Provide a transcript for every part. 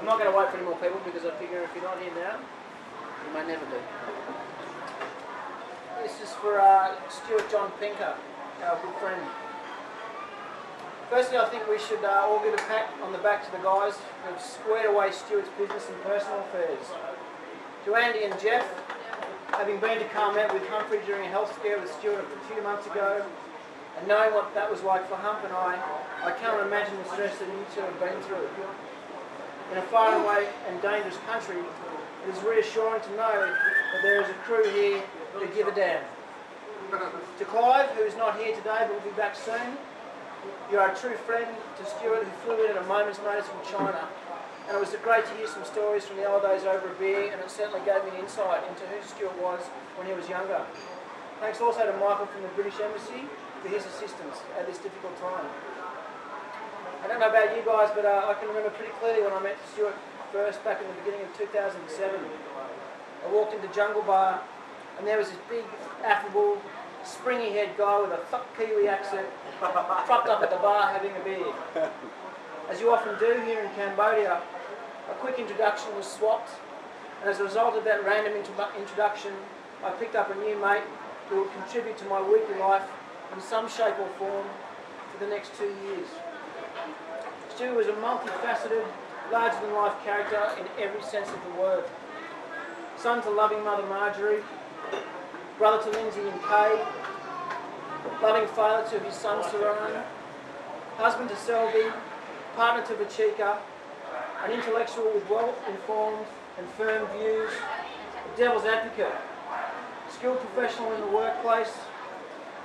I'm not going to wait for any more people because I figure if you're not here now, you may never be. This is for Stuart John Pinker, our good friend. Firstly, I think we should all give a pat on the back to the guys who have squared away Stuart's business and personal affairs. To Andy and Jeff, having been to Garnett with Humphrey during a health scare with Stuart a few months ago, and knowing what that was like for Hump and I can't imagine the stress that you two have been through. In a far away and dangerous country, it is reassuring to know that there is a crew here who give a damn. To Clive, who is not here today but will be back soon, you are a true friend to Stuart, who flew in at a moment's notice from China. And it was great to hear some stories from the old days over a beer, and it certainly gave me an insight into who Stuart was when he was younger. Thanks also to Michael from the British Embassy for his assistance at this difficult time. I don't know about you guys, but I can remember pretty clearly when I met Stuart first back in the beginning of 2007. I walked into Jungle Bar, and there was this big, affable, springy-haired guy with a fuck Kiwi accent propped up at the bar having a beer. As you often do here in Cambodia, a quick introduction was swapped, and as a result of that random introduction, I picked up a new mate who will contribute to my weekly life in some shape or form for the next 2 years. Stu was a multifaceted, larger-than-life character in every sense of the word. Son to loving mother Marjorie, brother to Lindsay and Kay, loving father to his son Saran, husband to Selby, partner to Vachika, an intellectual with well-informed and firm views, a devil's advocate, skilled professional in the workplace,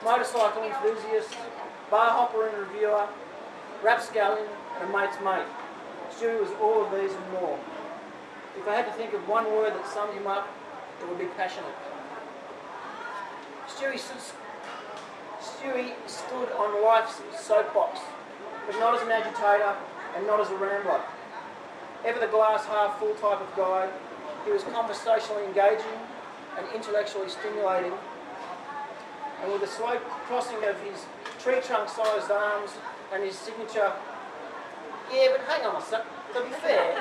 motorcycle enthusiast, bar hopper and reviewer, rapscallion and a mate's mate. Stewie was all of these and more. If I had to think of one word that summed him up, it would be passionate. Stewie stood on life's soapbox, but not as an agitator and not as a rambler. Ever the glass half full type of guy, he was conversationally engaging and intellectually stimulating, and with a slow crossing of his tree trunk sized arms and his signature, yeah, but hang on a sec, to be fair,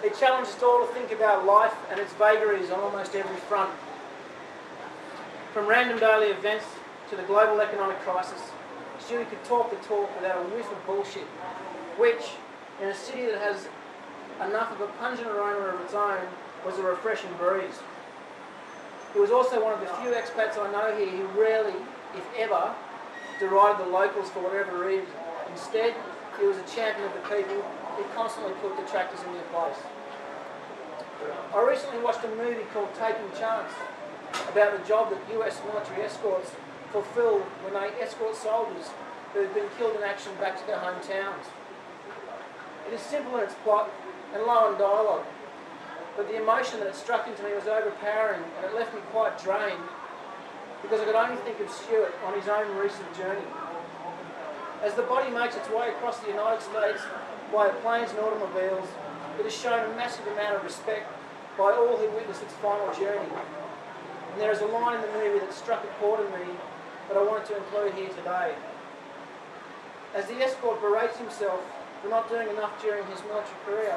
it challenged us all to think about life and its vagaries on almost every front. From random daily events to the global economic crisis, Stewie could talk the talk without a whiff of bullshit, which, in a city that has enough of a pungent aroma of its own, was a refreshing breeze. He was also one of the few expats I know here who rarely, if ever, derided the locals for whatever reason. Instead, he was a champion of the people who constantly put detractors in their place. I recently watched a movie called Taking Chance about the job that US military escorts fulfill when they escort soldiers who have been killed in action back to their hometowns. It is simple in its plot and low in dialogue, but the emotion that it struck into me was overpowering, and it left me quite drained because I could only think of Stuart on his own recent journey. As the body makes its way across the United States via planes and automobiles, it has shown a massive amount of respect by all who witnessed its final journey. And there is a line in the movie that struck a chord in me that I wanted to include here today. As the escort berates himself for not doing enough during his military career,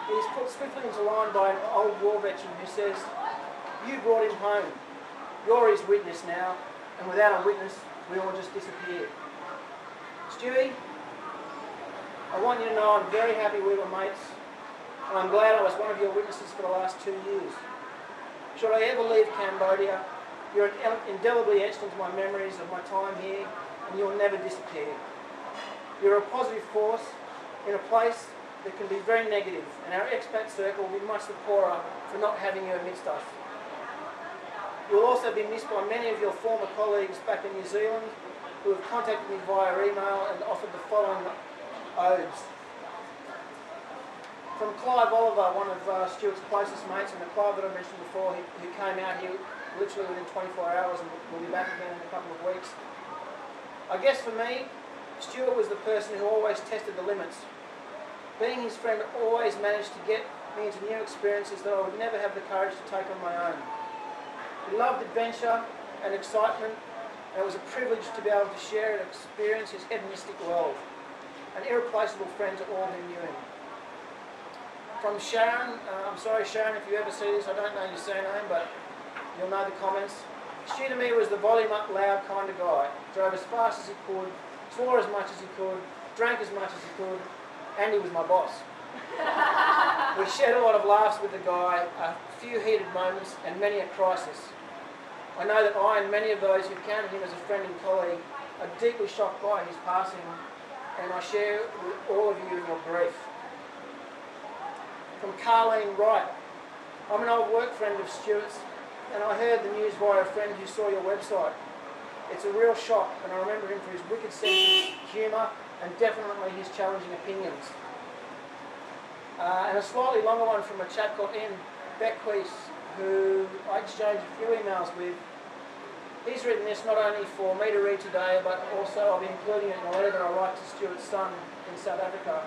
he is put swiftly into line by an old war veteran who says, "You brought him home. You're his witness now, and without a witness, we all just disappear." Stewie, I want you to know I'm very happy we were mates, and I'm glad I was one of your witnesses for the last 2 years. Should I ever leave Cambodia, you're indelibly etched into my memories of my time here, and you'll never disappear. You're a positive force in a place that can be very negative, and our expat circle will be much the poorer for not having you amidst us. You will also be missed by many of your former colleagues back in New Zealand who have contacted me via email and offered the following odes. From Clive Oliver, one of Stuart's closest mates, and the Clive that I mentioned before, who came out here literally within 24 hours and will be back again in a couple of weeks. I guess for me, Stuart was the person who always tested the limits. Being his friend always managed to get me into new experiences that I would never have the courage to take on my own. He loved adventure and excitement, and it was a privilege to be able to share and experience his hedonistic world. an irreplaceable friend to all who knew him. From Sharon, I'm sorry Sharon if you ever see this, I don't know your surname, but you'll know the comments. Stu to me was the volume up loud kind of guy. Drove as fast as he could, swore as much as he could, drank as much as he could, and he was my boss. We shared a lot of laughs with the guy, a few heated moments, and many a crisis. I know that I and many of those who counted him as a friend and colleague are deeply shocked by his passing, and I share with all of you in your grief. From Carleen Wright, I'm an old work friend of Stuart's, and I heard the news via a friend who saw your website. It's a real shock, and I remember him for his wicked sense of humour and definitely his challenging opinions. And a slightly longer one from a chap called Ian Bequeath, who I exchanged a few emails with. He's written this not only for me to read today, but also I'll be including it in a letter that I write to Stuart's son in South Africa.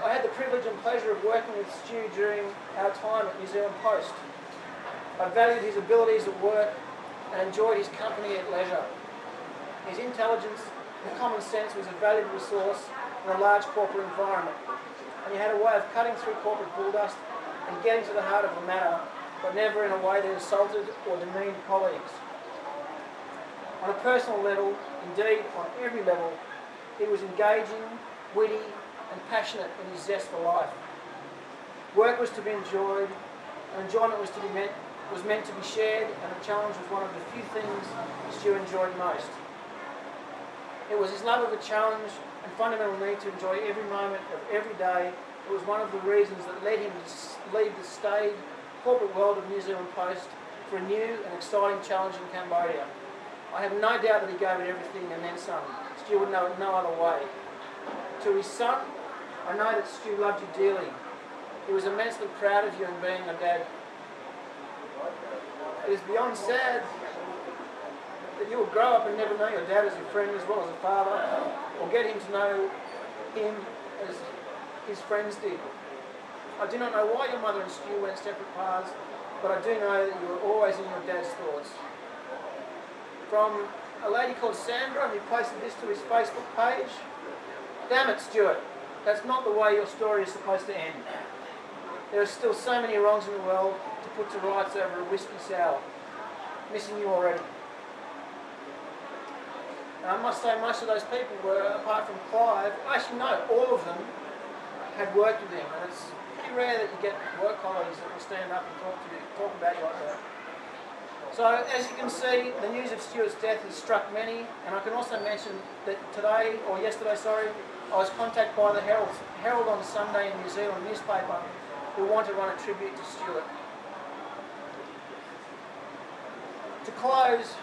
I had the privilege and pleasure of working with Stu during our time at New Zealand Post. I valued his abilities at work and enjoyed his company at leisure. His intelligence and common sense was a valued resource in a large corporate environment, and he had a way of cutting through corporate bulldust and getting to the heart of the matter, but never in a way that insulted or demeaned colleagues. On a personal level, indeed on every level, he was engaging, witty, and passionate in his zest for life. Work was to be enjoyed, and enjoyment was meant to be shared, and a challenge was one of the few things Stu enjoyed most. It was his love of a challenge and fundamental need to enjoy every moment of every day that was one of the reasons that led him to leave the staid corporate world of New Zealand Post for a new and exciting challenge in Cambodia. I have no doubt that he gave it everything and then some. Stu would know it no other way. To his son, I know that Stu loved you dearly. He was immensely proud of you and being a dad. It is beyond sad that you will grow up and never know your dad as a friend as well as a father, or get him to know him as his friends did. I do not know why your mother and Stu went separate paths, but I do know that you were always in your dad's thoughts. From a lady called Sandra who posted this to his Facebook page. Damn it, Stuart. That's not the way your story is supposed to end. There are still so many wrongs in the world to put to rights over a whiskey sour. Missing you already. Now, I must say most of those people were, apart from Clive, actually no, all of them had worked with him, and it's pretty rare that you get work colleagues that will stand up and talk about you like that. So, as you can see, the news of Stuart's death has struck many, and I can also mention that yesterday, I was contacted by the Herald on Sunday in New Zealand newspaper who want to run a tribute to Stuart. To close,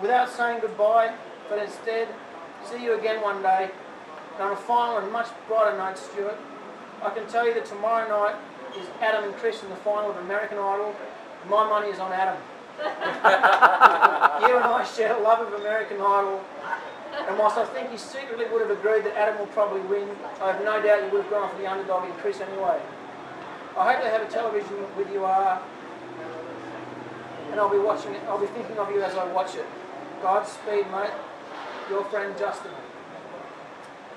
without saying goodbye, but instead, see you again one day, and on a final and much brighter note, Stuart, I can tell you that tomorrow night is Adam and Chris in the final of American Idol, and my money is on Adam. You and I share a love of American Idol, and whilst I think you secretly would have agreed that Adam will probably win, I have no doubt you would have gone for the underdog in Chris anyway. I hope they have a television with you, and I'll be watching it. I'll be thinking of you as I watch it. Godspeed, mate. Your friend Justin.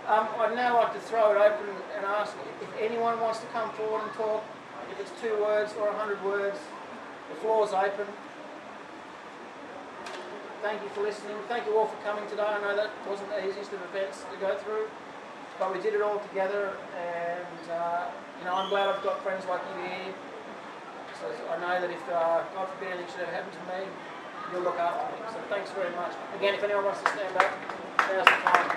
I'd now like to throw it open and ask if anyone wants to come forward and talk. If it's 2 words or 100 words, the floor's open. Thank you for listening. Thank you all for coming today. I know that wasn't the easiest of events to go through, but we did it all together, and I'm glad I've got friends like you here. So I know that if God forbid anything should ever happen to me, you'll look after me. So thanks very much. Again, if anyone wants to stand up, now's the time.